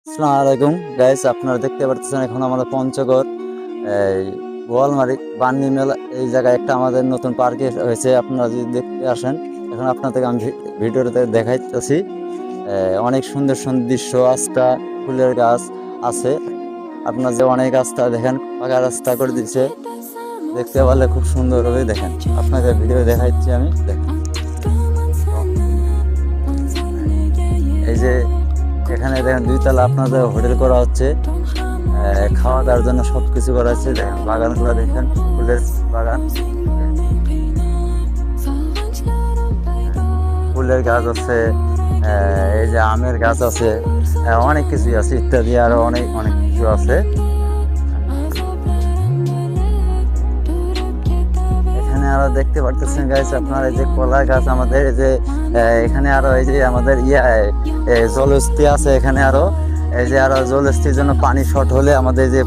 আসসালামু আলাইকুম গাইস, আপনারা দেখতে পাচ্ছেন এখন আমাদের পঞ্চগড় এই বোয়ালমারি বান্নি মেলা এই জায়গায় একটা আমাদের নতুন পার্কে হয়েছে। আপনারা যদি দেখতে আসেন, এখন আপনাদেরকে আমি ভিডিওতে দেখাইতেছি। অনেক সুন্দর সুন্দর দৃশ্য, আস্থা ফুলের গাছ আছে। আপনার যে অনেক রাস্তা দেখেন, পাকা রাস্তা করে দিচ্ছে, দেখতে পারলে খুব সুন্দর হবে। দেখেন, আপনাকে ভিডিও দেখাচ্ছি আমি। দেখেন এই যে এখানে দেখেন দুইতলা আপনাদের হোটেল করা হচ্ছে। খাওয়া দাওয়ার জন্য সবকিছু করা আছে। দেখেন বাগানগুলো দেখেন, ফুলের বাগান, ফুলের গাছ আছে, এই যে আমের গাছ আছে, অনেক কিছুই আছে ইত্যাদি, আরো অনেক অনেক কিছু আছে। এখানে আরো দেখতে পারতেছেন গাছ আপনার, এই যে কলা গাছ আমাদের, এই যে এখানে আরো এই যে আমাদের জলস্থি আছে এখানে আরো। এই যে আরো জলস্থির জন্য পানি শর্ট হলে আমাদের যে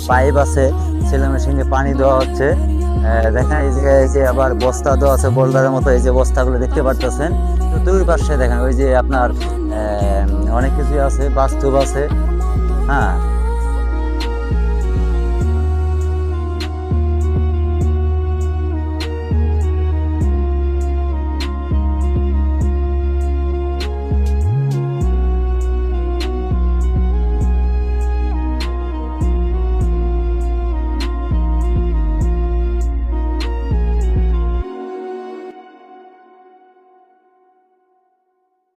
পাইপ আছে, সেলো মেশিনে পানি দেওয়া হচ্ছে। দেখেন এই জায়গায় এই যে আবার বস্তা দেওয়া আছে বোল্ডারের মতো, এই যে বস্তাগুলো দেখতে পারতেছেন। তো দুই পাশে দেখেন ওই যে আপনার অনেক কিছু আছে, বাস্তব আছে। হ্যাঁ,